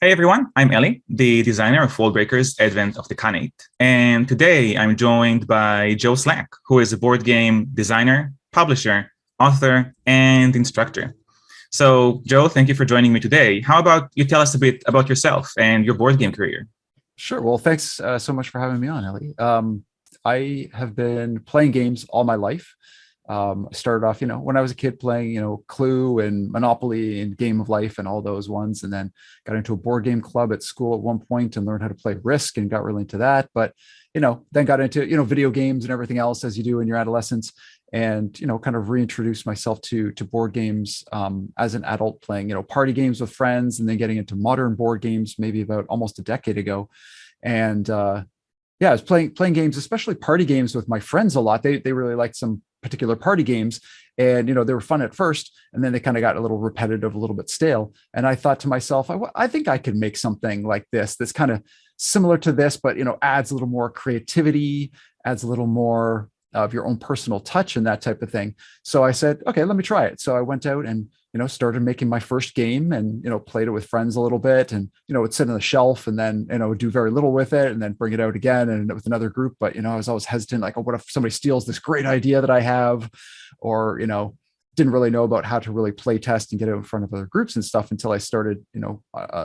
Hey everyone, I'm Ellie, the designer of Worldbreakers Advent of the Khanate. And today I'm joined by Joe Slack, who is a board game designer, publisher, author, and instructor. So, Joe, thank you for joining me today. How about you tell us a bit about yourself and your board game career? Sure. Well, thanks so much for having me on, Ellie. I have been playing games all my life. I started off, when I was a kid playing, Clue and Monopoly and Game of Life and all those ones, and then got into a board game club at school at one point and learned how to play Risk and got really into that. But, then got into, video games and everything else as you do in your adolescence and, kind of reintroduced myself to board games as an adult playing, party games with friends and then getting into modern board games maybe about almost a decade ago. And yeah, I was playing games, especially party games with my friends a lot. They really liked some particular party games, and they were fun at first, and then they kind of got a little repetitive, a little bit stale. And I thought to myself, I think I could make something like this that's kind of similar to this, but adds a little more creativity, adds a little more of your own personal touch and that type of thing. So I said, okay, let me try it. So I went out and started making my first game and, played it with friends a little bit and, would sit on the shelf and then, do very little with it and then bring it out again and with another group. But, I was always hesitant, like, oh, what if somebody steals this great idea that I have? Or, didn't really know about how to really play test and get out in front of other groups and stuff until I started,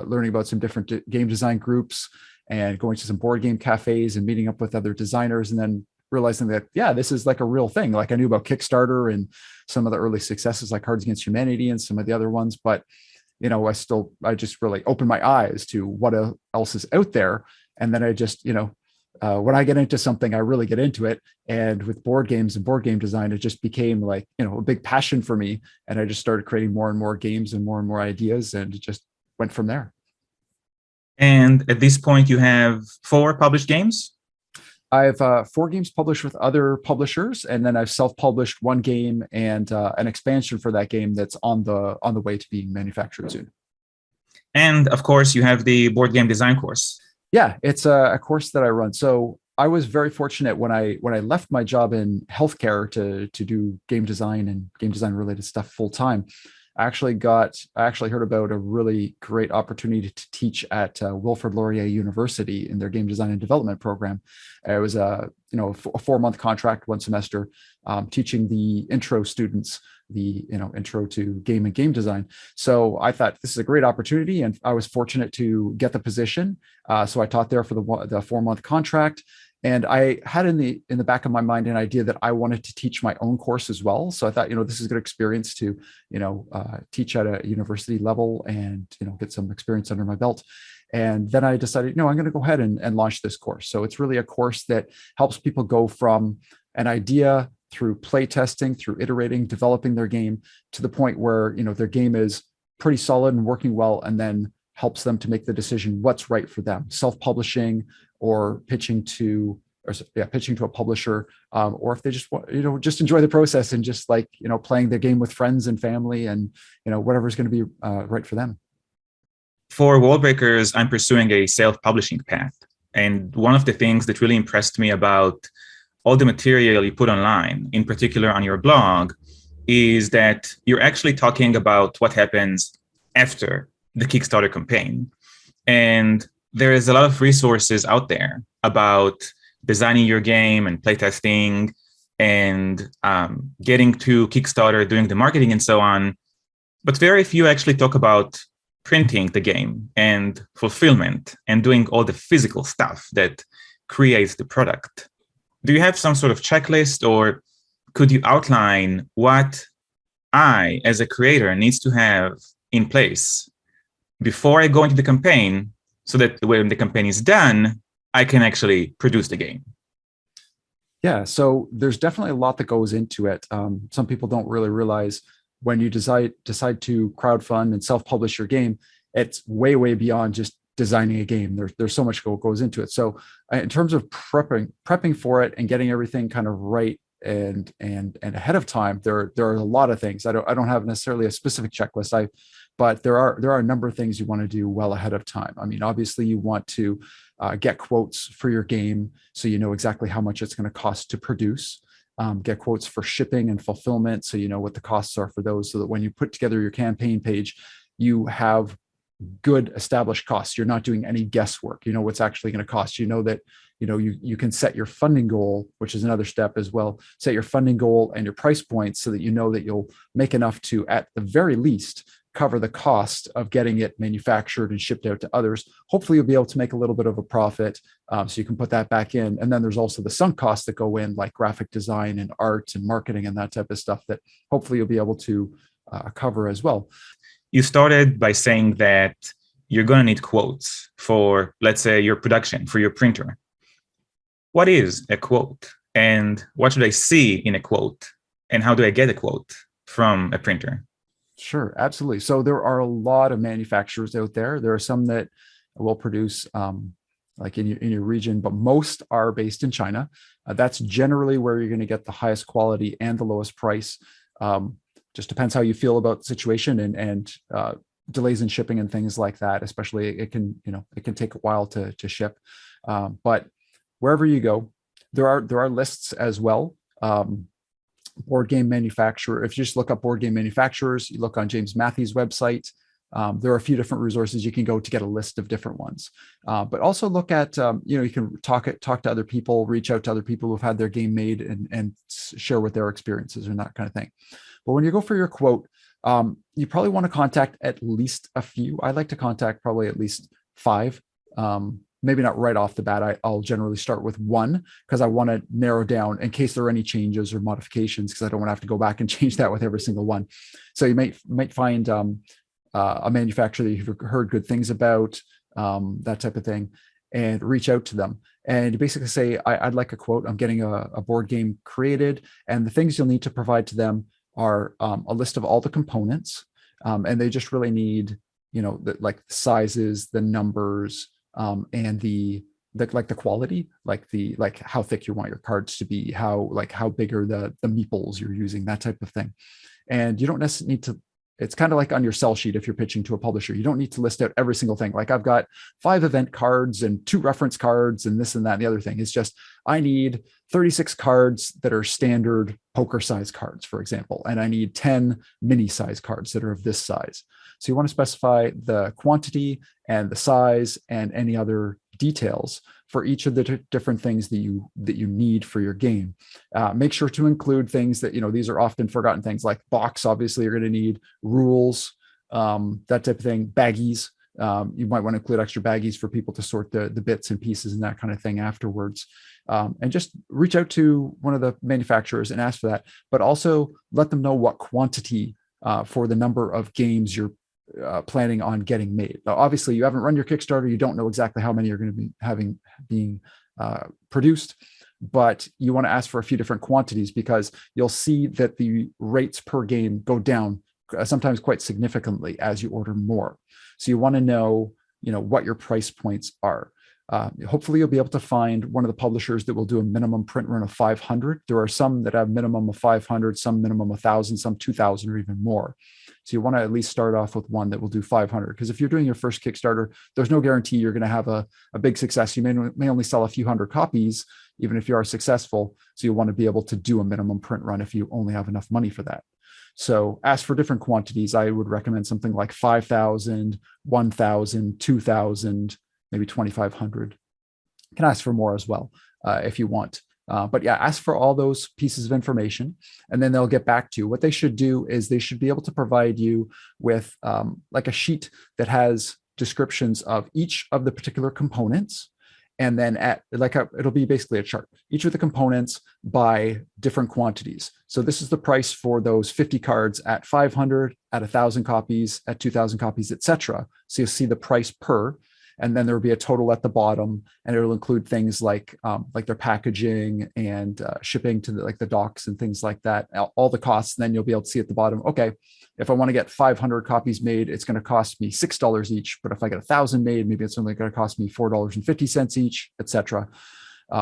learning about some different game design groups and going to some board game cafes and meeting up with other designers and then realizing that, yeah, this is like a real thing. Like I knew about Kickstarter and some of the early successes like Cards Against Humanity and some of the other ones, but I just really opened my eyes to what else is out there. And then I just, when I get into something, I really get into it. And with board games and board game design, it just became like, a big passion for me. And I just started creating more and more games and more ideas, and it just went from there. And at this point, you have 4 published games? I have 4 games published with other publishers, and then I've self-published 1 game and an expansion for that game that's on the way to being manufactured soon. And of course, you have the board game design course. Yeah, it's a course that I run. So I was very fortunate when I left my job in healthcare to do game design and game design related stuff full time. I actually heard about a really great opportunity to teach at Wilfrid Laurier University in their game design and development program. It was a 4-month contract, 1 semester, teaching the intro students the intro to game and game design. So I thought this is a great opportunity, and I was fortunate to get the position. So I taught there for the 4-month contract. And I had in the back of my mind an idea that I wanted to teach my own course as well. So I thought, this is a good experience to, teach at a university level and, get some experience under my belt. And then I decided, I'm going to go ahead and launch this course. So it's really a course that helps people go from an idea through play testing, through iterating, developing their game to the point where, their game is pretty solid and working well, and then helps them to make the decision what's right for them, self-publishing or pitching to a publisher, or if they just want, just enjoy the process and just like, playing the game with friends and family and, whatever's going to be right for them. For Worldbreakers, I'm pursuing a self-publishing path. And one of the things that really impressed me about all the material you put online, in particular on your blog, is that you're actually talking about what happens after the Kickstarter campaign. And there is a lot of resources out there about designing your game and playtesting and getting to Kickstarter, doing the marketing and so on. But very few actually talk about printing the game and fulfillment and doing all the physical stuff that creates the product. Do you have some sort of checklist, or could you outline what I, as a creator, needs to have in place before I go into the campaign, so that when the campaign is done, I can actually produce the game? Yeah, so there's definitely a lot that goes into it. Some people don't really realize when you decide to crowdfund and self-publish your game, it's way beyond just designing a game. There's so much goes into it. So in terms of prepping for it and getting everything kind of right and ahead of time, there are a lot of things. I don't have necessarily a specific checklist. But there are a number of things you want to do well ahead of time. I mean, obviously you want to get quotes for your game so you know exactly how much it's going to cost to produce. Get quotes for shipping and fulfillment so you know what the costs are for those, so that when you put together your campaign page, you have good established costs. You're not doing any guesswork. You know what's actually going to cost. You know that, you can set your funding goal, which is another step as well. Set your funding goal and your price points so that you know that you'll make enough to, at the very least, cover the cost of getting it manufactured and shipped out to others. Hopefully you'll be able to make a little bit of a profit, so you can put that back in. And then there's also the sunk costs that go in, like graphic design and art and marketing and that type of stuff, that hopefully you'll be able to cover as well. You started by saying that you're going to need quotes for, let's say, your production, for your printer. What is a quote? And what should I see in a quote? And how do I get a quote from a printer? Sure, absolutely. So there are a lot of manufacturers out there. There are some that will produce like in your region, but most are based in China. That's generally where you're going to get the highest quality and the lowest price. Just depends how you feel about the situation and delays in shipping and things like that. Especially it can take a while to ship. But wherever you go, there are lists as well. Board game manufacturer. If you just look up board game manufacturers, you look on James Matthews' website. There are a few different resources you can go to get a list of different ones. But also look at, you can talk to other people, reach out to other people who've had their game made and share what their experiences and that kind of thing. But when you go for your quote, you probably want to contact at least a few. I like to contact probably at least 5. Maybe not right off the bat. I'll generally start with 1 because I want to narrow down in case there are any changes or modifications, because I don't want to have to go back and change that with every single one. So you might find a manufacturer that you've heard good things about, that type of thing, and reach out to them. And you basically say, I'd like a quote. I'm getting a board game created, and the things you'll need to provide to them are a list of all the components, and they just really need, like the sizes, the numbers, and the quality, like how thick you want your cards to be, how big are the meeples you're using, that type of thing. And you don't necessarily need to. It's kind of like on your sell sheet if you're pitching to a publisher. You don't need to list out every single thing. Like I've got 5 event cards and 2 reference cards and this and that and the other thing. It's just I need 36 cards that are standard poker size cards, for example, and I need 10 mini size cards that are of this size. So you want to specify the quantity and the size and any other details for each of the different things that you need for your game. Make sure to include things that, these are often forgotten things, like box. Obviously, you're going to need rules, that type of thing, baggies. You might want to include extra baggies for people to sort the bits and pieces and that kind of thing afterwards. And just reach out to one of the manufacturers and ask for that, but also let them know what quantity for the number of games you're planning on getting made. Now, obviously, you haven't run your Kickstarter. You don't know exactly how many you're going to be being produced, but you want to ask for a few different quantities because you'll see that the rates per game go down sometimes quite significantly as you order more. So you want to know, what your price points are. Hopefully you'll be able to find one of the publishers that will do a minimum print run of 500. There are some that have minimum of 500, some minimum 1,000, some 2,000 or even more. So you want to at least start off with one that will do 500. Because if you're doing your first Kickstarter, there's no guarantee you're going to have a big success. You may only sell a few hundred copies, even if you are successful. So you want to be able to do a minimum print run if you only have enough money for that. So ask for different quantities. I would recommend something like 5,000, 1,000, 2,000, maybe 2,500. You can ask for more as well if you want. But yeah, ask for all those pieces of information, and then they'll get back to you. What they should do is they should be able to provide you with like a sheet that has descriptions of each of the particular components. And then it'll be basically a chart, each of the components by different quantities. So this is the price for those 50 cards at 500, at 1,000 copies, at 2,000 copies, etc. So you'll see the price per, and then there will be a total at the bottom, and it'll include things like their packaging and shipping to the docks and things like that, all the costs. And then you'll be able to see at the bottom, okay, if I want to get 500 copies made, it's going to cost me $6 each. But if I get 1,000 made, maybe it's only going to cost me $4.50 each, etc.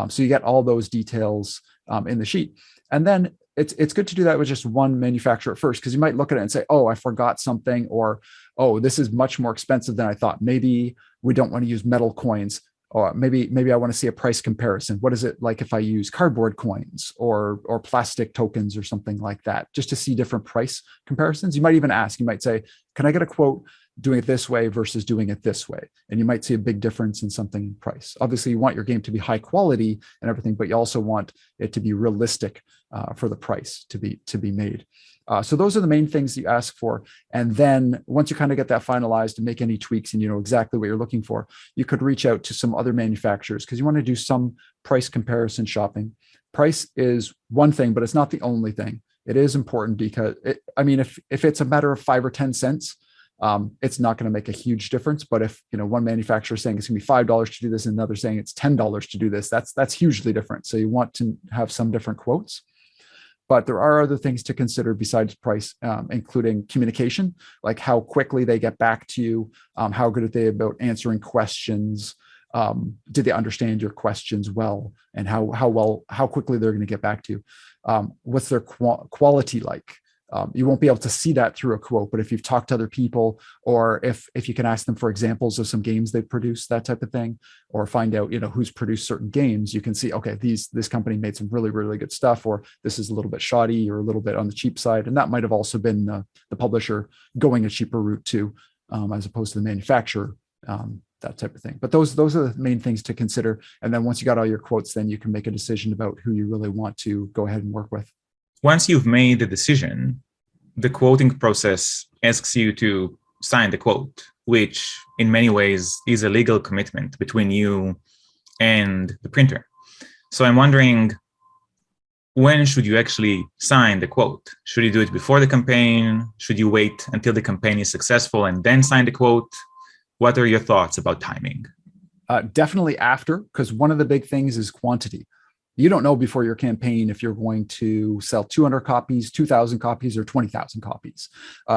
So you get all those details in the sheet. And then it's good to do that with just one manufacturer at first, because you might look at it and say, oh, I forgot something, or, oh, this is much more expensive than I thought. Maybe we don't want to use metal coins, or maybe I want to see a price comparison. What is it like if I use cardboard coins or plastic tokens or something like that, just to see different price comparisons? You might even ask, you might say, can I get a quote doing it this way versus doing it this way. And you might see a big difference in something in price. Obviously, you want your game to be high quality and everything, but you also want it to be realistic for the price to be made. So those are the main things you ask for. And then once you kind of get that finalized and make any tweaks and you know exactly what you're looking for, you could reach out to some other manufacturers because you want to do some price comparison shopping. Price is one thing, but it's not the only thing. It is important because if it's a matter of 5 or 10 cents, it's not going to make a huge difference. But if one manufacturer is saying it's going to be $5 to do this, and another saying it's $10 to do this, that's hugely different. So you want to have some different quotes. But there are other things to consider besides price, including communication, like how quickly they get back to you, how good are they about answering questions, did they understand your questions well, and how quickly they're going to get back to you. What's their quality like? You won't be able to see that through a quote, but if you've talked to other people, or if you can ask them for examples of some games they've produced, that type of thing, or find out who's produced certain games, you can see, okay, this company made some really, really good stuff, or this is a little bit shoddy or a little bit on the cheap side. And that might have also been the publisher going a cheaper route too, as opposed to the manufacturer, that type of thing. But those are the main things to consider. And then once you got all your quotes, then you can make a decision about who you really want to go ahead and work with. Once you've made the decision, the quoting process asks you to sign the quote, which in many ways is a legal commitment between you and the printer. So I'm wondering, when should you actually sign the quote? Should you do it before the campaign? Should you wait until the campaign is successful and then sign the quote? What are your thoughts about timing? Definitely after, because one of the big things is quantity. You don't know before your campaign if you're going to sell 200 copies, 2,000 copies, or 20,000 copies.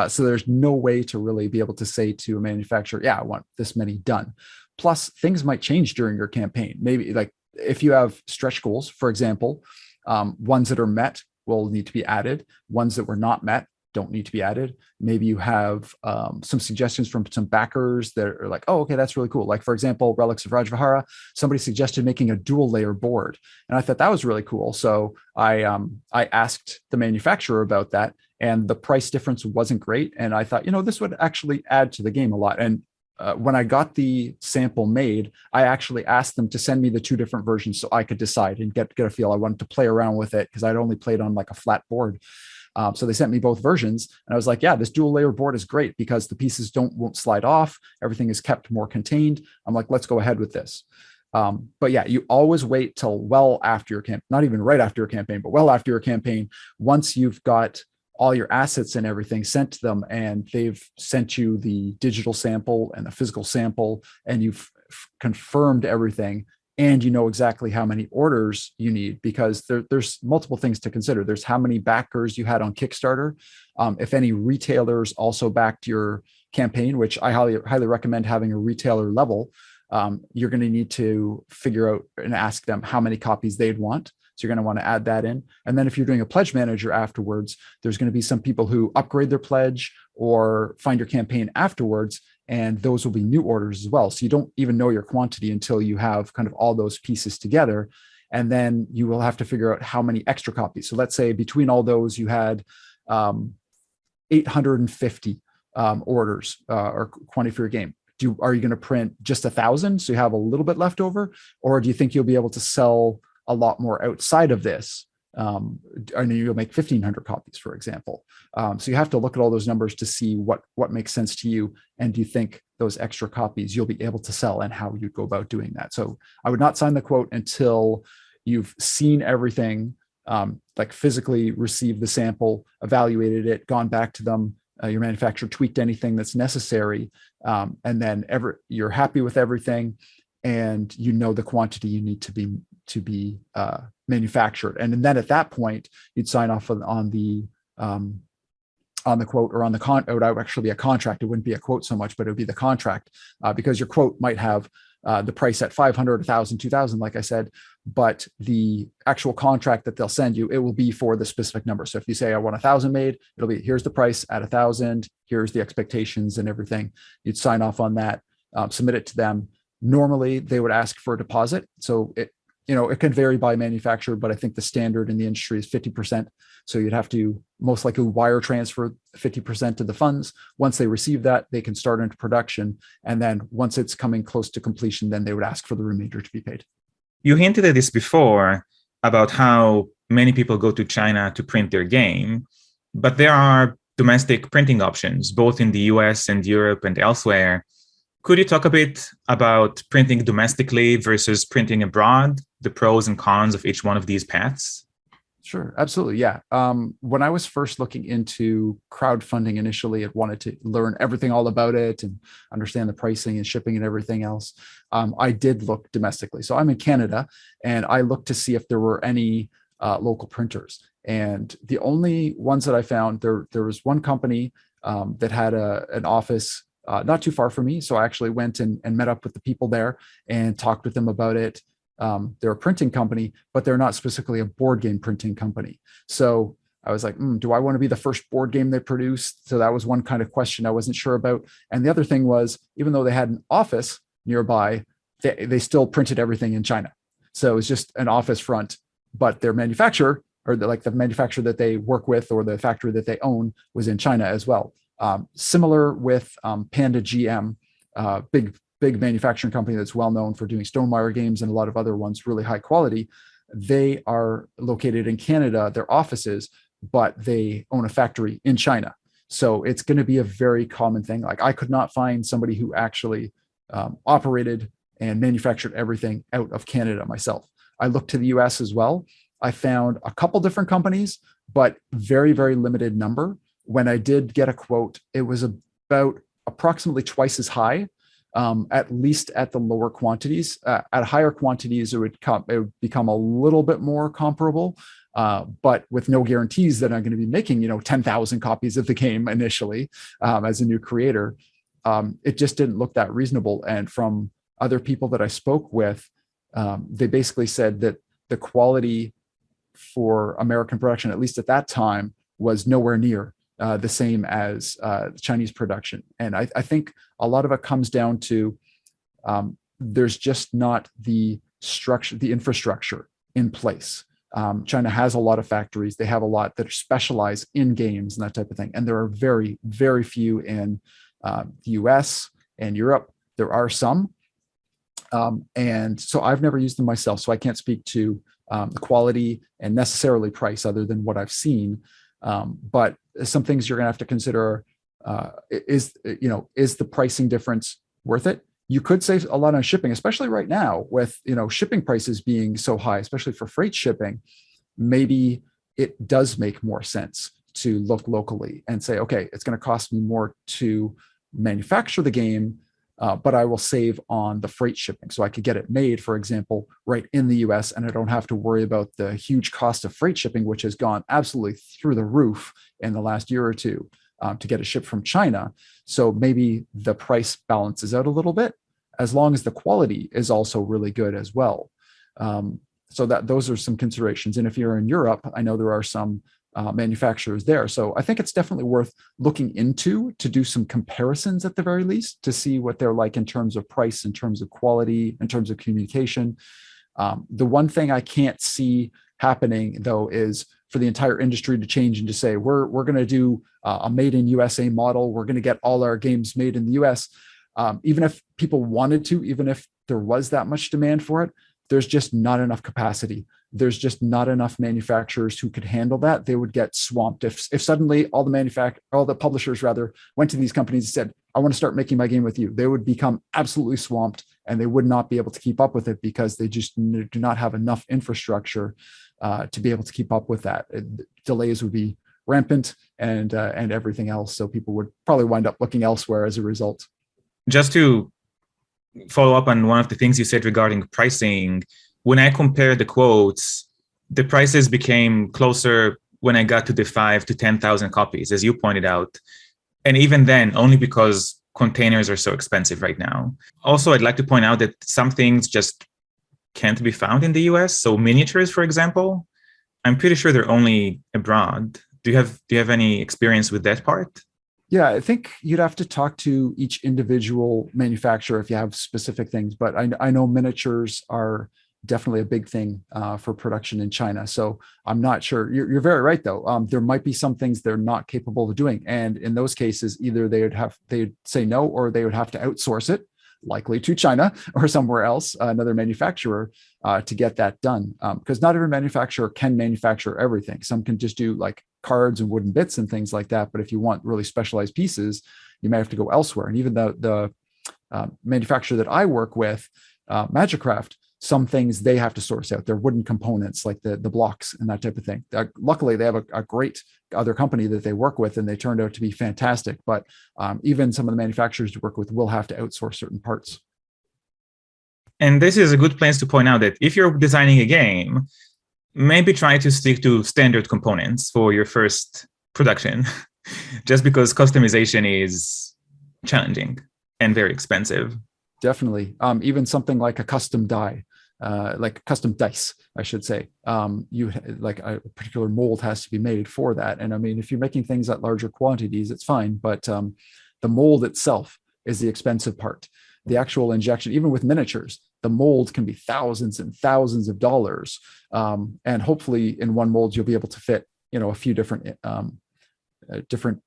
So there's no way to really be able to say to a manufacturer, yeah, I want this many done. Plus, things might change during your campaign. Maybe like if you have stretch goals, for example, ones that are met will need to be added. Ones that were not met don't need to be added. Maybe you have some suggestions from some backers that are like, oh, okay, that's really cool. Like, for example, Relics of Rajvihara, somebody suggested making a dual layer board. And I thought that was really cool. So I asked the manufacturer about that, and the price difference wasn't great. And I thought, this would actually add to the game a lot. And when I got the sample made, I actually asked them to send me the 2 different versions so I could decide and get a feel. I wanted to play around with it because I'd only played on like a flat board. So they sent me both versions, and I was like, yeah, this dual layer board is great because the pieces won't slide off. Everything is kept more contained. I'm like, let's go ahead with this. But yeah, you always wait till well after your campaign, not even right after your campaign, but well after your campaign, once you've got all your assets and everything sent to them, and they've sent you the digital sample and the physical sample, and you've confirmed everything, and you know exactly how many orders you need, because there's multiple things to consider. There's how many backers you had on Kickstarter. If any retailers also backed your campaign, which I highly recommend having a retailer level, you're going to need to figure out and ask them how many copies they'd want. So you're going to want to add that in. And then if you're doing a pledge manager afterwards, there's going to be some people who upgrade their pledge or find your campaign afterwards, and those will be new orders as well. So you don't even know your quantity until you have kind of all those pieces together. And then you will have to figure out how many extra copies. So let's say between all those, you had 850 orders or quantity for your game. Are you going to print just 1,000 so you have a little bit left over? Or do you think you'll be able to sell a lot more outside of this? I know you'll make 1,500 copies, for example. So you have to look at all those numbers to see what makes sense to you. And do you think those extra copies you'll be able to sell, and how you'd go about doing that? So I would not sign the quote until you've seen everything, like physically received the sample, evaluated it, gone back to them, your manufacturer tweaked anything that's necessary, and then you're happy with everything, and you know the quantity you need to be manufactured. And then at that point, you'd sign off on the quote, or on the it would actually be a contract. It wouldn't be a quote so much, but it would be the contract, because your quote might have the price at 500, 1,000, 2,000, like I said, but the actual contract that they'll send you, it will be for the specific number. So if you say I want 1,000 made, it'll be, here's the price at 1,000, here's the expectations and everything. You'd sign off on that, submit it to them. Normally they would ask for a deposit. So it can vary by manufacturer, but I think the standard in the industry is 50%. So you'd have to most likely wire transfer 50% of the funds. Once they receive that, they can start into production. And then once it's coming close to completion, then they would ask for the remainder to be paid. You hinted at this before about how many people go to China to print their game, but there are domestic printing options, both in the US and Europe and elsewhere. Could you talk a bit about printing domestically versus printing abroad, the pros and cons of each one of these paths? Sure, absolutely. Yeah. When I was first looking into crowdfunding initially, I wanted to learn everything all about it and understand the pricing and shipping and everything else. I did look domestically. So I'm in Canada, and I looked to see if there were any local printers. And the only ones that I found, there was one company that had an office not too far from me. So I actually went and met up with the people there and talked with them about it. They're a printing company, but they're not specifically a board game printing company. So I was like, do I want to be the first board game they produced? So that was one kind of question I wasn't sure about. And the other thing was, even though they had an office nearby, they still printed everything in China. So it was just an office front, but their manufacturer, or the manufacturer that they work with, or the factory that they own, was in China as well. Similar with Panda GM, big manufacturing company that's well known for doing Stonemaier games and a lot of other ones, really high quality. They are located in Canada, their offices, but they own a factory in China. So it's going to be a very common thing. Like, I could not find somebody who actually operated and manufactured everything out of Canada myself. I looked to the US as well. I found a couple different companies, but very, very limited number. When I did get a quote, it was about approximately twice as high, at least at the lower quantities. At higher quantities, it would become a little bit more comparable, but with no guarantees that I'm going to be making 10,000 copies of the game initially as a new creator. It just didn't look that reasonable. And from other people that I spoke with, they basically said that the quality for American production, at least at that time, was nowhere near the same as Chinese production. And I think a lot of it comes down to there's just not the structure, the infrastructure in place. China has a lot of factories. They have a lot that are specialized in games and that type of thing. And there are very, very few in the US and Europe. There are some. And so I've never used them myself, so I can't speak to the quality and necessarily price other than what I've seen. But some things you're going to have to consider is the pricing difference worth it? You could save a lot on shipping, especially right now with shipping prices being so high, especially for freight shipping. Maybe it does make more sense to look locally and say, okay, it's going to cost me more to manufacture the game, but I will save on the freight shipping. So I could get it made, for example, right in the US, and I don't have to worry about the huge cost of freight shipping, which has gone absolutely through the roof in the last year or two to get a ship from China. So maybe the price balances out a little bit, as long as the quality is also really good as well. So that those are some considerations. And if you're in Europe, I know there are some manufacturers there. So I think it's definitely worth looking into to do some comparisons at the very least, to see what they're like in terms of price, in terms of quality, in terms of communication. The one thing I can't see happening, though, is for the entire industry to change and to say, we're going to do a made in USA model. We're going to get all our games made in the US. Even if people wanted to, even if there was that much demand for it, there's just not enough capacity. There's just not enough manufacturers who could handle that. They would get swamped if suddenly all the publishers rather went to these companies and said, I want to start making my game with you. They would become absolutely swamped, and they would not be able to keep up with it because they just do not have enough infrastructure to be able to keep up with that. Delays would be rampant and everything else. So people would probably wind up looking elsewhere as a result. Just to follow up on one of the things you said regarding pricing, when I compared the quotes, the prices became closer when I got to the 5,000 to 10,000 copies, as you pointed out. And even then, only because containers are so expensive right now. Also, I'd like to point out that some things just can't be found in the US. So miniatures, for example, I'm pretty sure they're only abroad. Do you have any experience with that part? Yeah, I think you'd have to talk to each individual manufacturer if you have specific things, but I know miniatures are definitely a big thing for production in China. So I'm not sure. You're very right, though. There might be some things they're not capable of doing, and in those cases, either they'd say no, or they would have to outsource it, likely to China or somewhere else, another manufacturer, to get that done. Because not every manufacturer can manufacture everything. Some can just do like cards and wooden bits and things like that. But if you want really specialized pieces, you may have to go elsewhere. And even the manufacturer that I work with, Magicraft, some things they have to source out. Their wooden components, like the blocks and that type of thing. Luckily, they have a great other company that they work with, and they turned out to be fantastic. But even some of the manufacturers you work with will have to outsource certain parts. And this is a good place to point out that if you're designing a game, maybe try to stick to standard components for your first production, just because customization is challenging and very expensive. Definitely. Even something like a custom die, like custom dice, I should say. Like a particular mold has to be made for that. And I mean, if you're making things at larger quantities, it's fine. But the mold itself is the expensive part. The actual injection, even with miniatures, the mold can be thousands and thousands of dollars. And hopefully in one mold, you'll be able to fit, a few different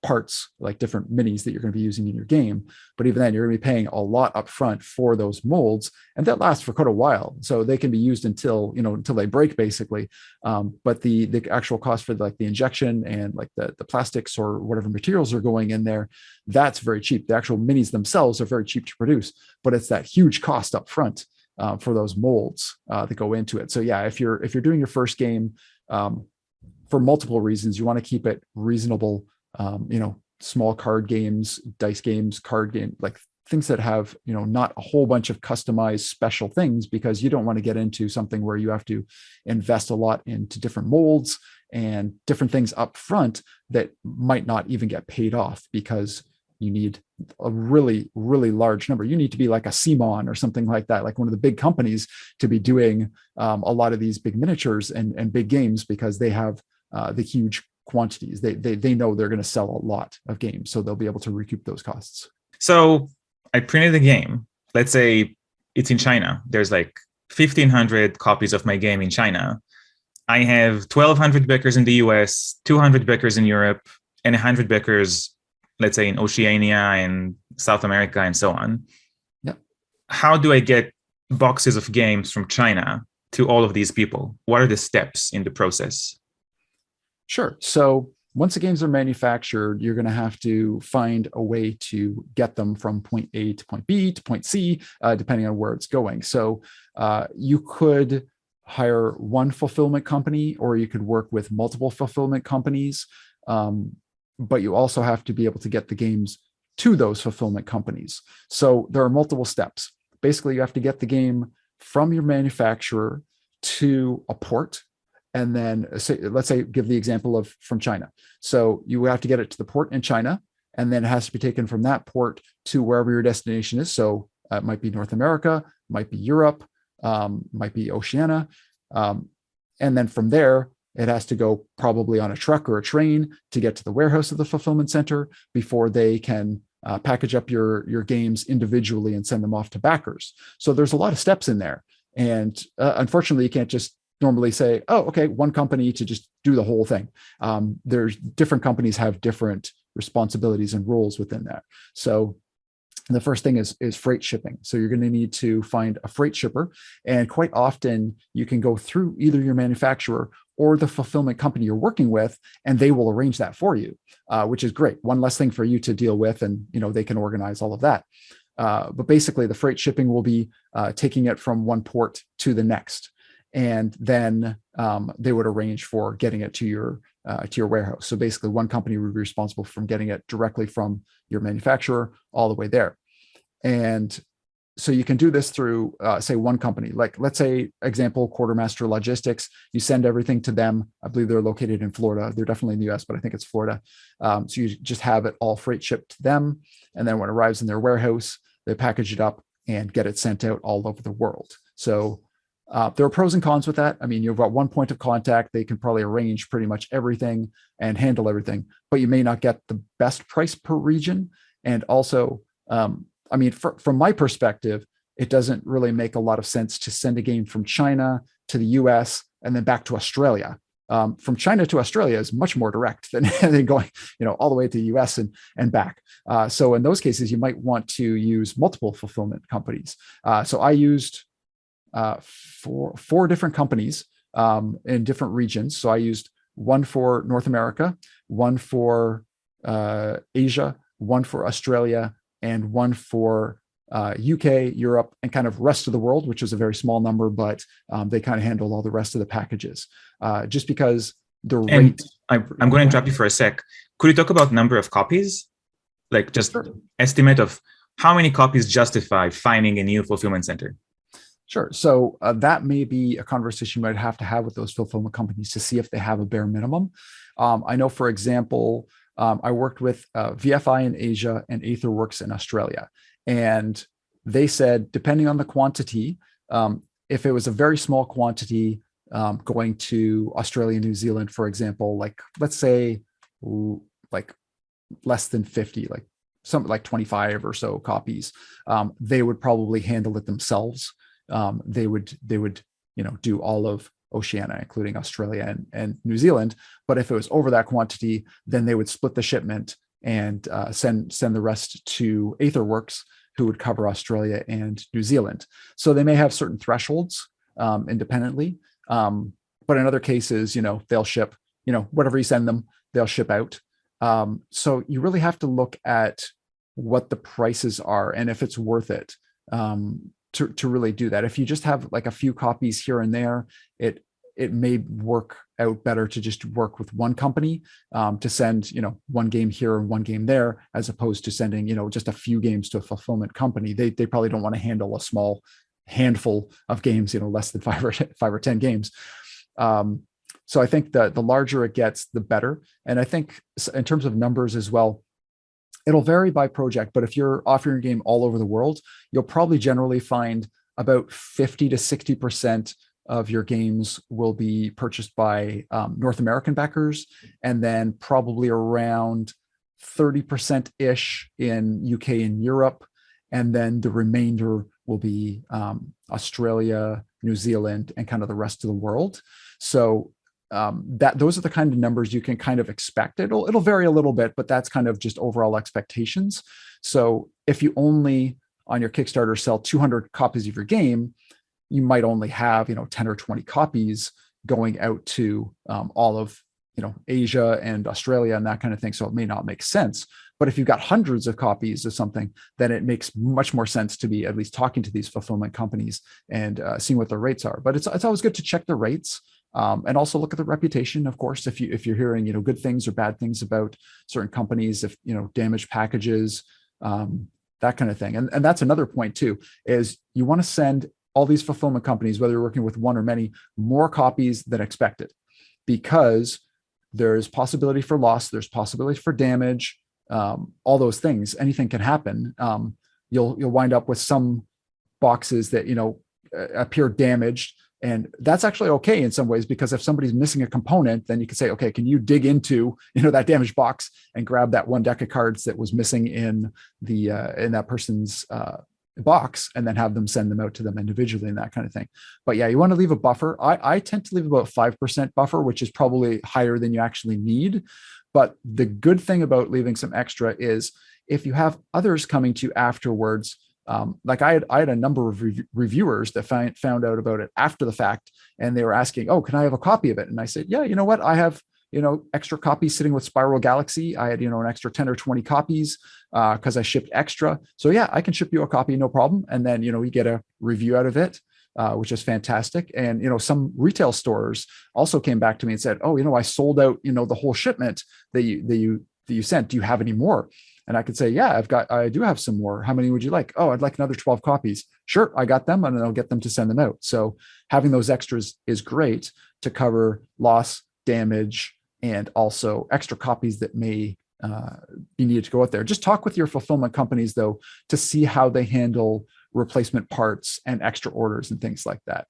parts, like different minis that you're going to be using in your game. But even then, you're going to be paying a lot up front for those molds, and that lasts for quite a while. So they can be used until they break, basically. But the actual cost for like the injection and like the plastics or whatever materials are going in there, that's very cheap. The actual minis themselves are very cheap to produce, but it's that huge cost up front for those molds that go into it. So yeah, if you're doing your first game, for multiple reasons, you want to keep it reasonable. Small card games, dice games, card game, like things that have, not a whole bunch of customized special things, because you don't want to get into something where you have to invest a lot into different molds and different things up front that might not even get paid off, because you need a really, really large number. You need to be like a CMON or something like that, like one of the big companies, to be doing a lot of these big miniatures and big games, because they have the huge quantities. They know they're going to sell a lot of games, so they'll be able to recoup those costs. So I printed a game. Let's say it's in China. There's like 1,500 copies of my game in China. I have 1,200 backers in the US, 200 backers in Europe, and 100 backers, let's say, in Oceania and South America and so on. Yeah. How do I get boxes of games from China to all of these people? What are the steps in the process? Sure. So once the games are manufactured, you're going to have to find a way to get them from point A to point B to point C, depending on where it's going. So you could hire one fulfillment company, or you could work with multiple fulfillment companies. But you also have to be able to get the games to those fulfillment companies. So there are multiple steps. Basically, you have to get the game from your manufacturer to a port. And then let's say, give the example of from China. So you have to get it to the port in China, and then it has to be taken from that port to wherever your destination is. So it might be North America, might be Europe, might be Oceania. And then from there, it has to go probably on a truck or a train to get to the warehouse of the fulfillment center before they can package up your games individually and send them off to backers. So there's a lot of steps in there. And unfortunately, you can't just normally say, oh, okay, one company to just do the whole thing. There's different companies have different responsibilities and roles within that. So the first thing is freight shipping. So you're going to need to find a freight shipper. And quite often you can go through either your manufacturer or the fulfillment company you're working with, and they will arrange that for you, which is great. One less thing for you to deal with, and they can organize all of that. But basically the freight shipping will be taking it from one port to the next. And then they would arrange for getting it to your warehouse. So basically, one company would be responsible for getting it directly from your manufacturer all the way there. And so you can do this through, say, one company. Like, let's say, example, Quartermaster Logistics. You send everything to them. I believe they're located in Florida. They're definitely in the US, but I think it's Florida. So you just have it all freight shipped to them. And then when it arrives in their warehouse, they package it up and get it sent out all over the world. So there are pros and cons with that. I mean, you've got one point of contact. They can probably arrange pretty much everything and handle everything, but you may not get the best price per region. And also, I mean, from my perspective, it doesn't really make a lot of sense to send a game from China to the US and then back to Australia. From China to Australia is much more direct than, than going, all the way to the US and back. So in those cases, you might want to use multiple fulfillment companies. So I used four different companies in different regions. So I used one for North America, one for Asia, one for Australia, and one for UK, Europe, and kind of rest of the world, which is a very small number, but they kind of handled all the rest of the packages. Just because the rate. I'm going to interrupt you for a sec. Could you talk about number of copies? Like just sure. Estimate of how many copies justify finding a new fulfillment center? Sure. So that may be a conversation you might have to have with those fulfillment companies to see if they have a bare minimum. I know, for example, I worked with VFI in Asia and Aetherworks in Australia. And they said, depending on the quantity, if it was a very small quantity going to Australia, New Zealand, for example, like let's say like less than 50, like something like 25 or so copies, they would probably handle it themselves. They would do all of Oceania, including Australia and New Zealand. But if it was over that quantity, then they would split the shipment and send the rest to Aetherworks, who would cover Australia and New Zealand. So they may have certain thresholds independently. But in other cases, they'll ship, whatever you send them, they'll ship out. So you really have to look at what the prices are and if it's worth it to really do that. If you just have like a few copies here and there, it may work out better to just work with one company to send, one game here and one game there, as opposed to sending, just a few games to a fulfillment company. They probably don't want to handle a small handful of games, less than five or 10 games. So I think that the larger it gets, the better. And I think in terms of numbers as well, it'll vary by project, but if you're offering a game all over the world, you'll probably generally find about 50 to 60% of your games will be purchased by North American backers, and then probably around 30%-ish in UK and Europe. And then the remainder will be Australia, New Zealand, and kind of the rest of the world. So those are the kind of numbers you can kind of expect. It'll vary a little bit, but that's kind of just overall expectations. So if you only on your Kickstarter sell 200 copies of your game, you might only have 10 or 20 copies going out to all of Asia and Australia and that kind of thing. So it may not make sense. But if you've got hundreds of copies of something, then it makes much more sense to be at least talking to these fulfillment companies and seeing what their rates are. But it's always good to check the rates. And also look at the reputation, of course, if you're hearing, good things or bad things about certain companies, if, damaged packages, that kind of thing. And that's another point too, is you want to send all these fulfillment companies, whether you're working with one or many, more copies than expected, because there's possibility for loss, there's possibility for damage, all those things. Anything can happen. You'll wind up with some boxes that, appear damaged. And that's actually okay in some ways, because if somebody's missing a component, then you can say, okay, can you dig into, that damaged box and grab that one deck of cards that was missing in that person's box, and then have them send them out to them individually and that kind of thing. But yeah, you want to leave a buffer. I tend to leave about 5% buffer, which is probably higher than you actually need. But the good thing about leaving some extra is if you have others coming to you afterwards, like I had a number of reviewers that found out about it after the fact, and they were asking, oh, can I have a copy of it? And I said, yeah, you know what? I have, extra copies sitting with Spiral Galaxy. I had, an extra 10 or 20 copies because I shipped extra. So yeah, I can ship you a copy, no problem. And then, you get a review out of it, which is fantastic. And, some retail stores also came back to me and said, oh, I sold out, the whole shipment that you sent. Do you have any more? And I could say, yeah, I do have some more. How many would you like? Oh, I'd like another 12 copies. Sure, I got them, and I'll get them to send them out. So having those extras is great to cover loss, damage, and also extra copies that may be needed to go out there. Just talk with your fulfillment companies, though, to see how they handle replacement parts and extra orders and things like that.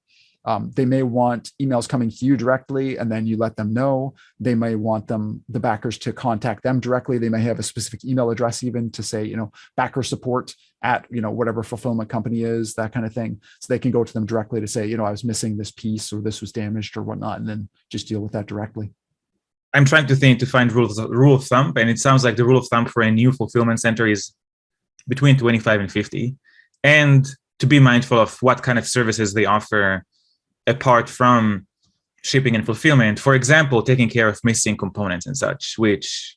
They may want emails coming to you directly, and then you let them know. They may want the backers to contact them directly. They may have a specific email address even to say, backer support at, whatever fulfillment company is, that kind of thing. So they can go to them directly to say, I was missing this piece, or this was damaged or whatnot, and then just deal with that directly. I'm trying to find rule of thumb, and it sounds like the rule of thumb for a new fulfillment center is between 25 and 50, and to be mindful of what kind of services they offer apart from shipping and fulfillment. For example, taking care of missing components and such, which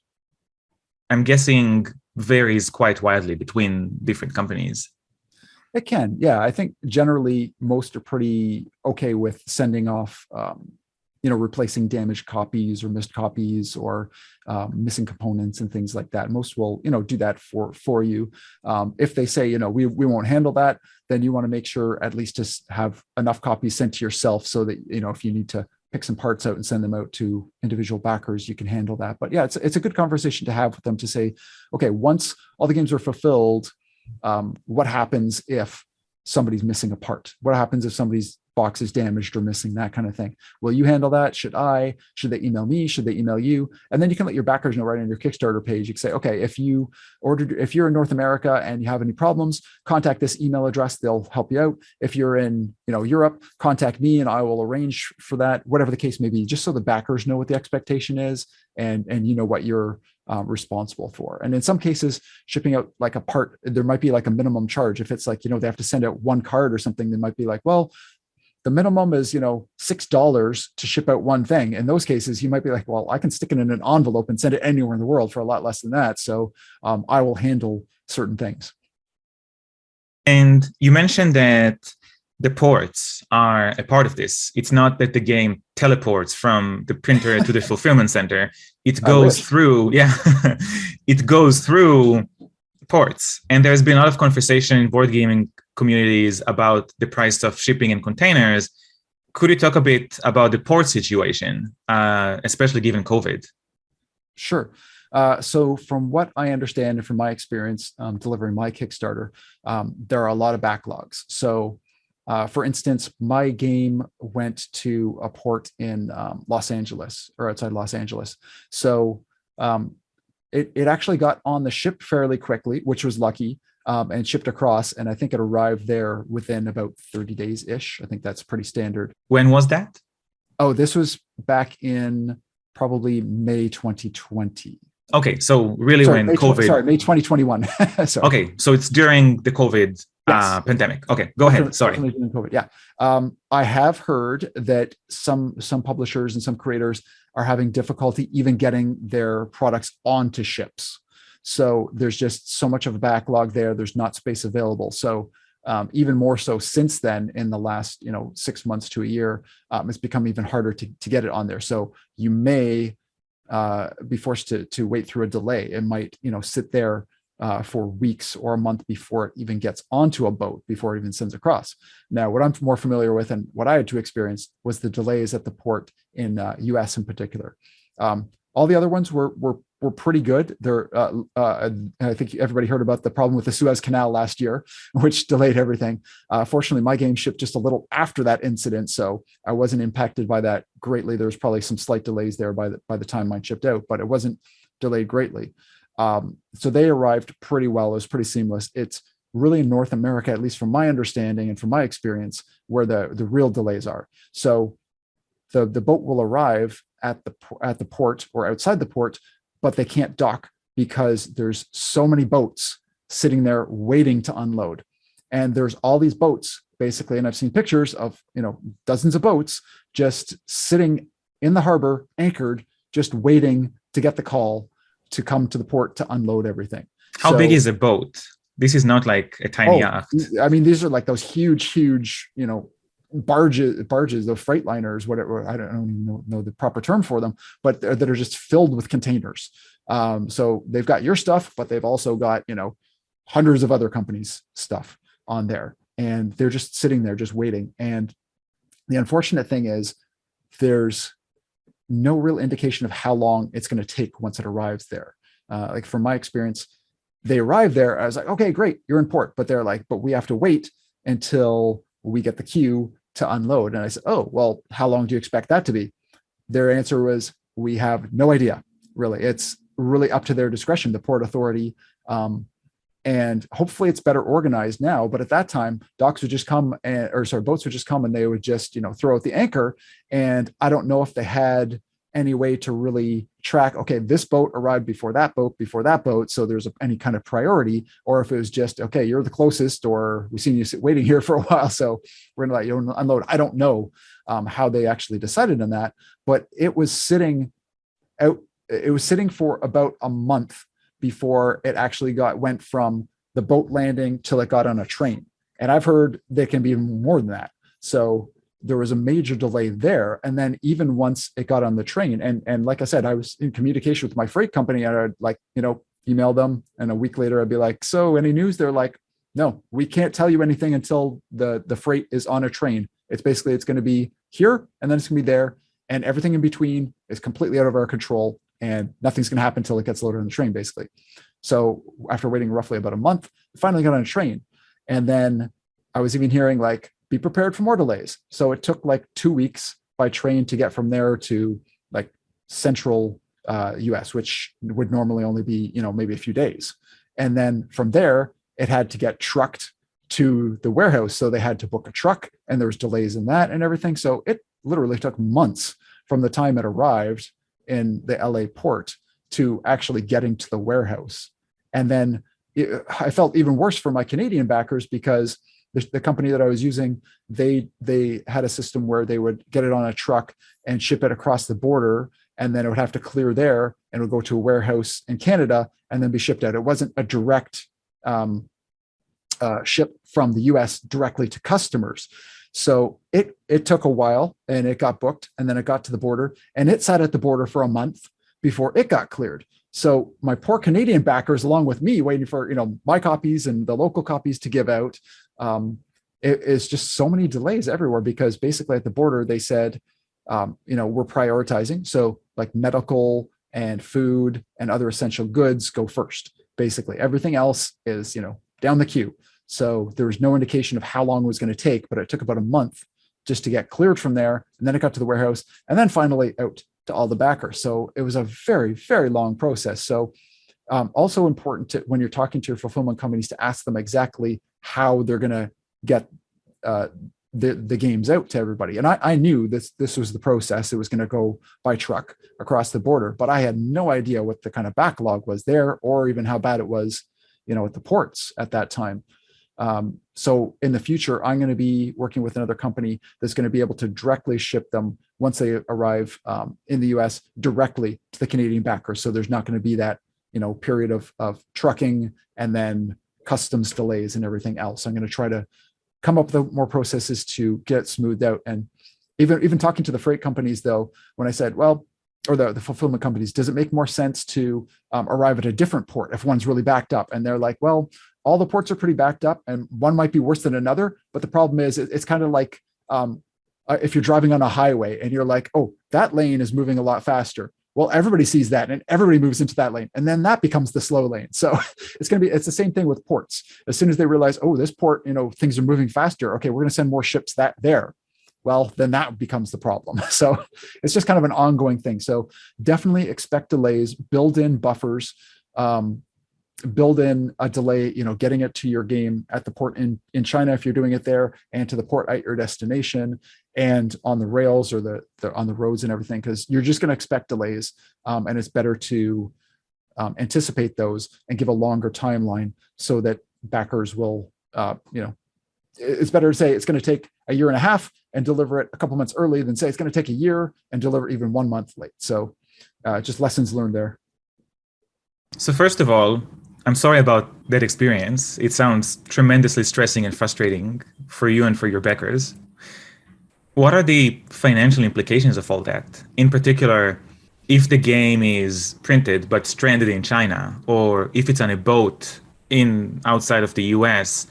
I'm guessing varies quite widely between different companies. It can, yeah. I think generally most are pretty okay with sending off, replacing damaged copies or missed copies or missing components and things like that. Most will, do that for you. If they say, we won't handle that, then you want to make sure at least to have enough copies sent to yourself so that, if you need to pick some parts out and send them out to individual backers, you can handle that. But yeah, it's a good conversation to have with them to say, okay, once all the games are fulfilled, what happens if somebody's missing a part? What happens if somebody's box is damaged or missing, that kind of thing? Will you handle that? Should they email me? Should they email you? And then you can let your backers know right on your Kickstarter page. You can say, okay, if you're in North America and you have any problems, contact this email address. They'll help you out. If you're in, Europe, contact me and I will arrange for that, whatever the case may be, just so the backers know what the expectation is and what you're responsible for. And in some cases, shipping out like a part, there might be like a minimum charge. If it's like, they have to send out one card or something, they might be like, well, the minimum is, $6 to ship out one thing. In those cases, you might be like, well, I can stick it in an envelope and send it anywhere in the world for a lot less than that. So I will handle certain things. And you mentioned that the ports are a part of this. It's not that the game teleports from the printer to the fulfillment center. It goes through, it goes through ports. And there's been a lot of conversation in board gaming communities about the price of shipping and containers. Could you talk a bit about the port situation, especially given COVID? Sure. So from what I understand and from my experience delivering my Kickstarter, there are a lot of backlogs. So for instance, my game went to a port in Los Angeles or outside Los Angeles. So it actually got on the ship fairly quickly, which was lucky. And shipped across. And I think it arrived there within about 30 days-ish. I think that's pretty standard. When was that? Oh, this was back in probably May 2020. Okay, so really when COVID... May 2021. Okay, so it's during the COVID pandemic. Okay, go ahead, sorry. COVID, yeah. I have heard that some publishers and some creators are having difficulty even getting their products onto ships. So there's just so much of a backlog there. There's not space available. So even more so since then, in the last 6 months to a year, it's become even harder to get it on there. So you may be forced to wait through a delay. It might sit there for weeks or a month before it even gets onto a boat, before it even sends across. Now, what I'm more familiar with and what I had to experience was the delays at the port in US in particular. All the other ones were pretty good. I think everybody heard about the problem with the Suez Canal last year, which delayed everything. Fortunately, my game shipped just a little after that incident, so I wasn't impacted by that greatly. There was probably some slight delays there by the time mine shipped out, but it wasn't delayed greatly. So they arrived pretty well. It was pretty seamless. It's really in North America, at least from my understanding and from my experience, where the real delays are. So the boat will arrive at the port or outside the port, but they can't dock because there's so many boats sitting there waiting to unload. And there's all these boats basically, and I've seen pictures of, dozens of boats just sitting in the harbor, anchored, just waiting to get the call to come to the port to unload everything. How big is a boat? This is not like a tiny yacht. I mean, these are like those huge, barges, those freight liners, whatever. I don't even know the proper term for them, but that are just filled with containers. So they've got your stuff, but they've also got, hundreds of other companies' stuff on there, and they're just sitting there just waiting. And the unfortunate thing is there's no real indication of how long it's going to take once it arrives there. Like from my experience, they arrive there. I was like, okay, great, you're in port, but they're like, but we have to wait until we get the queue to unload. And I said, oh, well, how long do you expect that to be? Their answer was, we have no idea, really. It's really up to their discretion, the Port Authority. And hopefully it's better organized now. But at that time, boats would just come and they would just, throw out the anchor. And I don't know if they had any way to really track, okay, this boat arrived before that boat. So there's any kind of priority, or if it was just, okay, you're the closest, or we've seen you waiting here for a while, so we're going to let you unload. I don't know how they actually decided on that, but it was sitting out. It was sitting for about a month before it actually went from the boat landing till it got on a train. And I've heard they can be more than that. So there was a major delay there. And then even once it got on the train, and like I said, I was in communication with my freight company, and I'd email them. And a week later, I'd be like, so any news? They're like, no, we can't tell you anything until the freight is on a train. It's going to be here, and then it's going to be there. And everything in between is completely out of our control, and nothing's going to happen until it gets loaded on the train, basically. So after waiting roughly about a month, we finally got on a train. And then I was even hearing be prepared for more delays. So it took 2 weeks by train to get from there to central US, which would normally only be, maybe a few days. And then from there, it had to get trucked to the warehouse. So they had to book a truck, and there was delays in that and everything. So it literally took months from the time it arrived in the LA port to actually getting to the warehouse. And then I felt even worse for my Canadian backers, because the company that I was using, they had a system where they would get it on a truck and ship it across the border, and then it would have to clear there, and it would go to a warehouse in Canada and then be shipped out. It wasn't a direct ship from the US directly to customers. So it took a while, and it got booked, and then it got to the border, and it sat at the border for a month before it got cleared. So my poor Canadian backers, along with me, waiting for my copies and the local copies to give out, it is just so many delays everywhere, because basically at the border they said, we're prioritizing. So medical and food and other essential goods go first. Basically, everything else is down the queue. So there was no indication of how long it was going to take, but it took about a month just to get cleared from there. And then it got to the warehouse, and then finally out to all the backers. So it was a very, very long process. So also important when you're talking to your fulfillment companies, to ask them exactly how they're going to get the games out to everybody. And I knew this was the process. It was going to go by truck across the border, but I had no idea what the kind of backlog was there, or even how bad it was, at the ports at that time. So in the future, I'm going to be working with another company that's going to be able to directly ship them once they arrive in the US directly to the Canadian backer. So there's not going to be that, period of trucking and then customs delays and everything else. I'm going to try to come up with more processes to get smoothed out. And even talking to the freight companies, though, when I said, well, or the fulfillment companies, does it make more sense to arrive at a different port if one's really backed up? And they're like, well, all the ports are pretty backed up, and one might be worse than another. But the problem is, it's kind of like if you're driving on a highway and you're like, oh, that lane is moving a lot faster. Well, everybody sees that, and everybody moves into that lane, and then that becomes the slow lane. So it's the same thing with ports. As soon as they realize, oh, this port, things are moving faster. Okay, we're going to send more ships there. Well, then that becomes the problem. So it's just kind of an ongoing thing. So definitely expect delays, build in buffers, build in a delay, getting it to your game at the port in China, if you're doing it there, and to the port at your destination, and on the rails or on the roads and everything, because you're just going to expect delays. And it's better to anticipate those and give a longer timeline, so that backers will, it's better to say it's going to take a year and a half and deliver it a couple months early than say it's going to take a year and deliver even 1 month late. So just lessons learned there. So first of all, I'm sorry about that experience. It sounds tremendously stressing and frustrating for you and for your backers. What are the financial implications of all that? In particular, if the game is printed but stranded in China, or if it's on a boat outside of the US,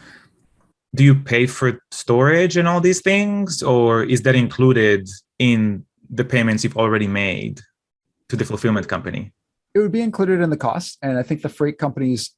do you pay for storage and all these things, or is that included in the payments you've already made to the fulfillment company? It would be included in the cost. And I think the freight companies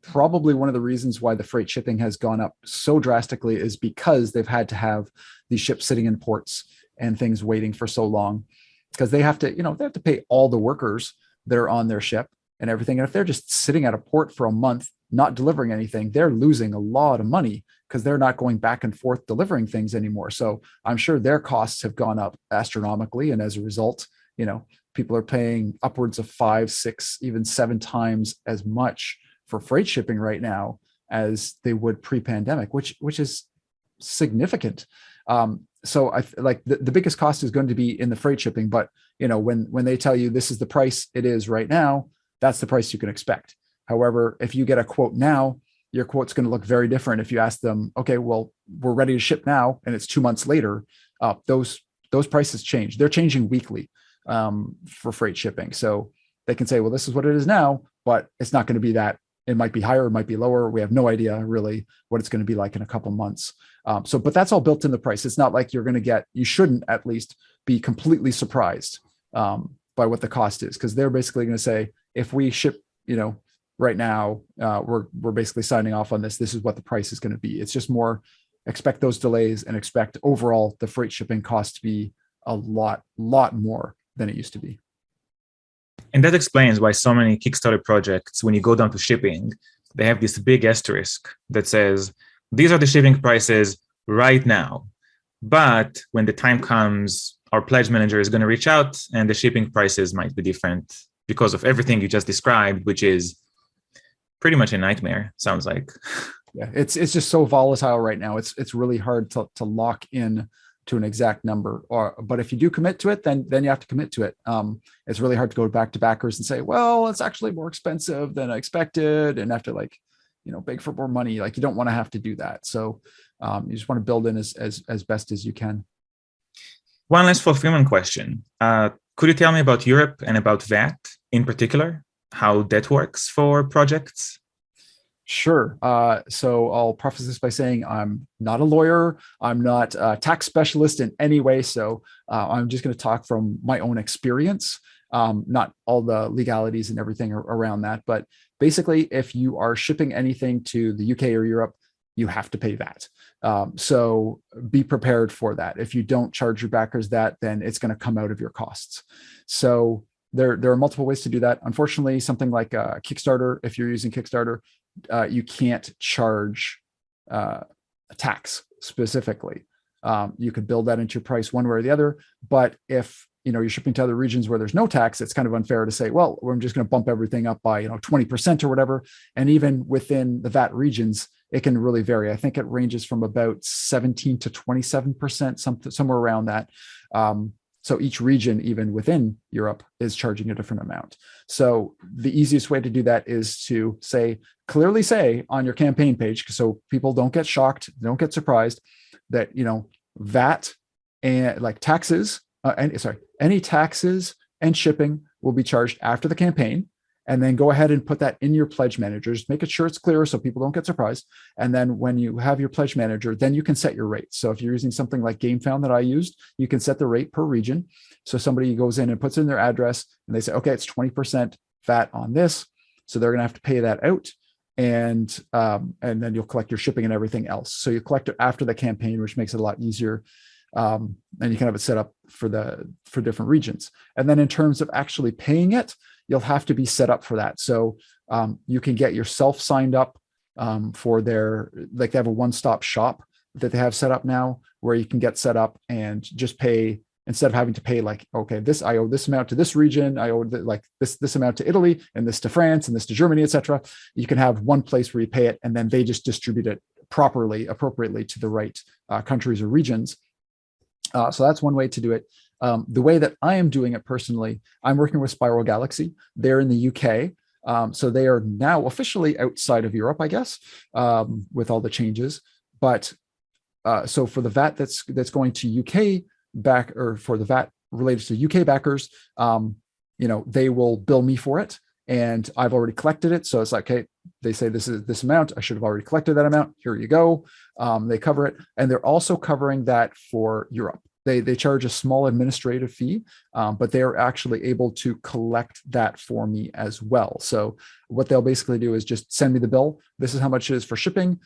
probably one of the reasons why the freight shipping has gone up so drastically is because they've had to have these ships sitting in ports and things waiting for so long, because they have to, they have to pay all the workers that are on their ship and everything. And if they're just sitting at a port for a month, not delivering anything, they're losing a lot of money because they're not going back and forth delivering things anymore. So I'm sure their costs have gone up astronomically. And as a result, people are paying upwards of 5, 6, even 7 times as much for freight shipping right now as they would pre-pandemic, which is significant. So I like the biggest cost is going to be in the freight shipping, but when they tell you this is the price it is right now, that's the price you can expect. However, if you get a quote now, your quote's going to look very different. If you ask them, okay, well, we're ready to ship now, and it's 2 months later, those prices change. They're changing weekly for freight shipping. So they can say, well, this is what it is now, but it's not going to be that. It might be higher, it might be lower. We have no idea really what it's going to be like in a couple months. But that's all built in the price. It's not like you shouldn't at least be completely surprised by what the cost is, because they're basically going to say, if we ship, right now, we're basically signing off on this. This is what the price is going to be. It's just more expect those delays and expect overall the freight shipping cost to be a lot more than it used to be. And that explains why so many Kickstarter projects, when you go down to shipping, they have this big asterisk that says, these are the shipping prices right now. But when the time comes, our pledge manager is going to reach out and the shipping prices might be different because of everything you just described, which is pretty much a nightmare, sounds like. Yeah, it's just so volatile right now. It's really hard to lock in to an exact number, but if you do commit to it, then you have to commit to it. It's really hard to go back to backers and say, well, it's actually more expensive than I expected, and have to beg for more money. Like, you don't want to have to do that. So you just want to build in as best as you can. One last fulfillment question. Could you tell me about Europe and about VAT in particular, how that works for projects? Sure. So I'll preface this by saying I'm not a lawyer. I'm not a tax specialist in any way. So I'm just going to talk from my own experience, not all the legalities and everything around that. But basically, if you are shipping anything to the UK or Europe, you have to pay that. So be prepared for that. If you don't charge your backers that, then it's going to come out of your costs. So there are multiple ways to do that. Unfortunately, something like Kickstarter, if you're using Kickstarter, you can't charge a tax specifically. You could build that into your price one way or the other. But if you're shipping to other regions where there's no tax, it's kind of unfair to say, well, we're just going to bump everything up by 20% or whatever. And even within the VAT regions, it can really vary. I think it ranges from about 17 to 27%, somewhere around that. So each region, even within Europe, is charging a different amount. So the easiest way to do that is to clearly say on your campaign page, so people don't get shocked, don't get surprised, that VAT and like taxes, any taxes and shipping will be charged after the campaign. And then go ahead and put that in your pledge manager. Just make sure it's clear so people don't get surprised. And then when you have your pledge manager, then you can set your rate. So if you're using something like GameFound that I used, you can set the rate per region. So somebody goes in and puts in their address and they say, okay, it's 20% VAT on this. So they're going to have to pay that out. And then you'll collect your shipping and everything else. So you collect it after the campaign, which makes it a lot easier. And you can have it set up for different regions. And then in terms of actually paying it, you'll have to be set up for that. So you can get yourself signed up for they have a one-stop shop that they have set up now, where you can get set up and just pay, instead of having to pay okay, I owe this amount to this region, I owe this amount to Italy, and this to France, and this to Germany, etc. You can have one place where you pay it, and then they just distribute it appropriately to the right countries or regions. So that's one way to do it. The way that I am doing it personally, I'm working with Spiral Galaxy. They're in the UK. So they are now officially outside of Europe, I guess, with all the changes. But so for the VAT that's going to UK or for the VAT related to UK backers, they will bill me for it. And I've already collected it. So it's like, okay, they say this is this amount. I should have already collected that amount. Here you go. They cover it. And they're also covering that for Europe. They charge a small administrative fee, but they are actually able to collect that for me as well. So what they'll basically do is just send me the bill. This is how much it is for shipping.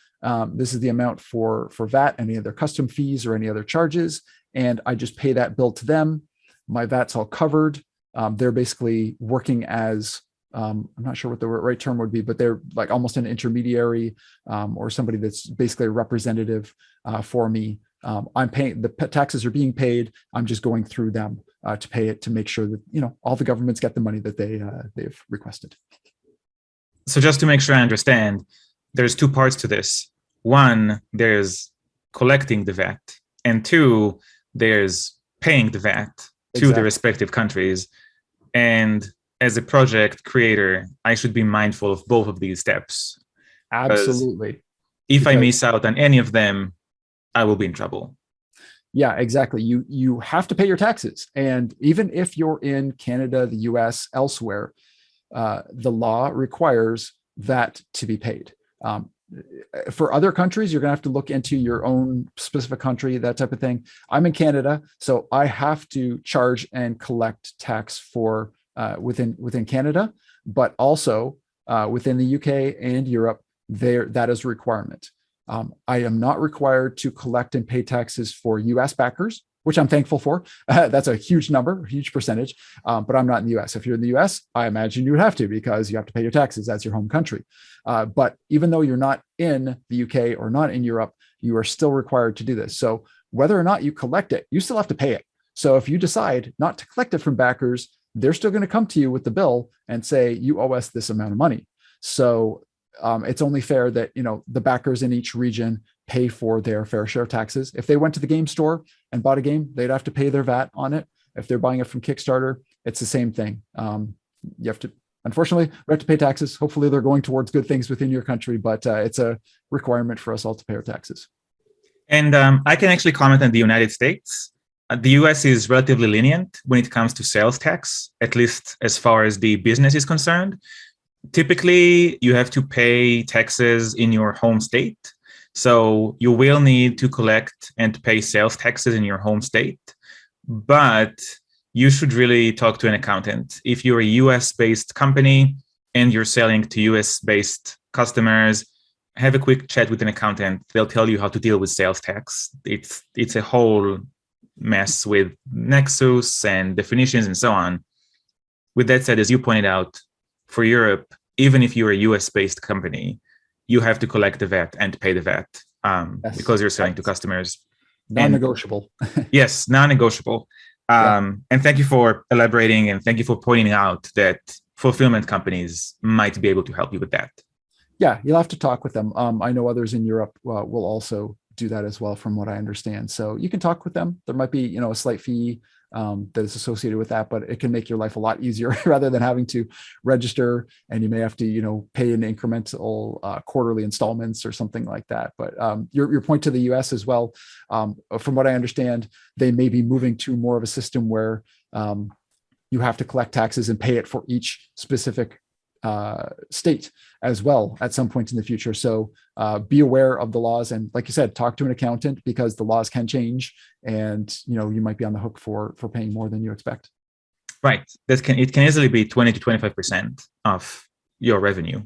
This is the amount for VAT, any other custom fees or any other charges. And I just pay that bill to them. My VAT's all covered. They're basically working as, I'm not sure what the right term would be, but they're like almost an intermediary or somebody that's basically a representative for me. I'm paying, the taxes are being paid. I'm just going through them to pay it, to make sure that, all the governments get the money that they've requested. So just to make sure I understand, there's two parts to this. One, there's collecting the VAT, and two, there's paying the VAT to the respective countries. And as a project creator, I should be mindful of both of these steps. Absolutely. If I miss out on any of them, I will be in trouble. Yeah, exactly. You have to pay your taxes. And even if you're in Canada, the US, elsewhere, the law requires that to be paid. For other countries, you're going to have to look into your own specific country, that type of thing. I'm in Canada, so I have to charge and collect tax for within Canada, but also within the UK and Europe, that is a requirement. I am not required to collect and pay taxes for US backers, which I'm thankful for. That's a huge number, a huge percentage, but I'm not in the US. If you're in the US, I imagine you would have to, because you have to pay your taxes. That's your home country. But even though you're not in the UK or not in Europe, you are still required to do this. So whether or not you collect it, you still have to pay it. So if you decide not to collect it from backers, they're still going to come to you with the bill and say, you owe us this amount of money. So it's only fair that, the backers in each region pay for their fair share of taxes. If they went to the game store and bought a game, they'd have to pay their VAT on it. If they're buying it from Kickstarter, it's the same thing. You have to, unfortunately, we have to pay taxes. Hopefully they're going towards good things within your country, but it's a requirement for us all to pay our taxes. And I can actually comment on the United States. The US is relatively lenient when it comes to sales tax, at least as far as the business is concerned. Typically, you have to pay taxes in your home state. So you will need to collect and pay sales taxes in your home state. But you should really talk to an accountant. If you're a US-based company and you're selling to US-based customers, have a quick chat with an accountant. They'll tell you how to deal with sales tax. It's a whole mess with nexus and definitions and so on. With that said, as you pointed out, for Europe, even if you're a US-based company, you have to collect the VAT and pay the VAT Yes. because you're selling to customers. Non-negotiable. Yes, non-negotiable. And thank you for elaborating, and thank you for pointing out that fulfillment companies might be able to help you with that. Yeah, you'll have to talk with them. I know others in Europe will also do that as well, from what I understand. So you can talk with them. There might be, a slight fee that is associated with that, but it can make your life a lot easier rather than having to register, and you may have to, pay in incremental quarterly installments or something like that. But your point to the US as well, from what I understand, they may be moving to more of a system where you have to collect taxes and pay it for each specific state as well at some point in the future. So be aware of the laws, and like you said, talk to an accountant, because the laws can change, and you might be on the hook for paying more than you expect. Right. It can easily be 20 to 25% of your revenue.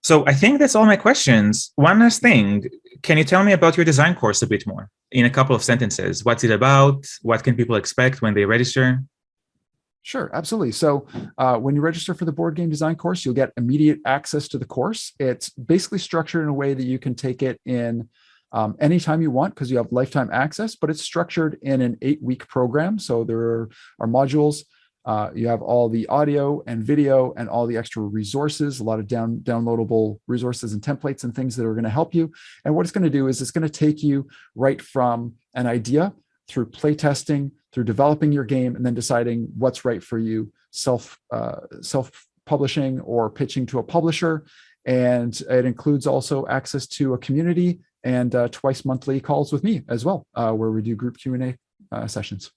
So I think that's all my questions. One last thing, can you tell me about your design course a bit more in a couple of sentences? What's it about? What can people expect when they register? Sure, absolutely. So when you register for the board game design course, you'll get immediate access to the course. It's basically structured in a way that you can take it in anytime you want, because you have lifetime access, but it's structured in an 8-week program. So there are modules. You have all the audio and video and all the extra resources, a lot of downloadable resources and templates and things that are going to help you. And what it's going to do is it's going to take you right from an idea through playtesting, through developing your game, and then deciding what's right for you, self-publishing or pitching to a publisher. And it includes also access to a community and twice monthly calls with me as well, where we do group Q&A sessions.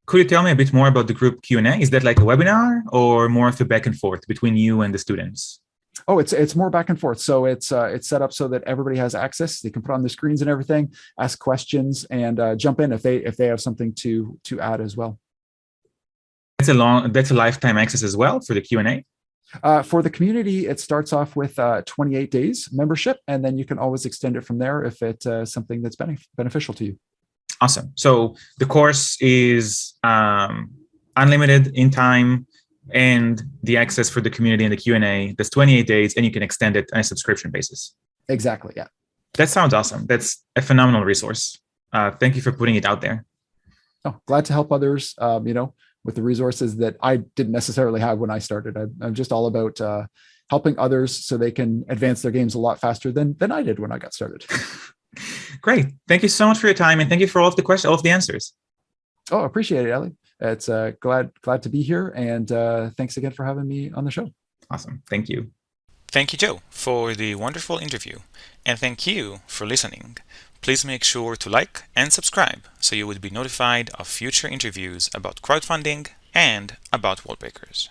Could you tell me a bit more about the group Q&A? Is that like a webinar or more of a back and forth between you and the students? Oh, it's more back and forth. So it's set up so that everybody has access. They can put on the screens and everything, ask questions, and jump in if they have something to add as well. That's a lifetime access as well for the Q&A. For the community, it starts off with 28 days membership, and then you can always extend it from there if it's something that's beneficial to you. Awesome. So the course is unlimited in time, and the access for the community and the Q&A, that's 28 days, and you can extend it on a subscription basis. Exactly, yeah. That sounds awesome. That's a phenomenal resource. Thank you for putting it out there. Oh, glad to help others, with the resources that I didn't necessarily have when I started. I'm just all about helping others so they can advance their games a lot faster than I did when I got started. Great. Thank you so much for your time, and thank you for all of the questions, all of the answers. Oh, appreciate it, Ellie. It's glad to be here, and thanks again for having me on the show. Awesome. Thank you. Thank you, Joe, for the wonderful interview, and thank you for listening. Please make sure to like and subscribe so you would be notified of future interviews about crowdfunding and about Worldbreakers.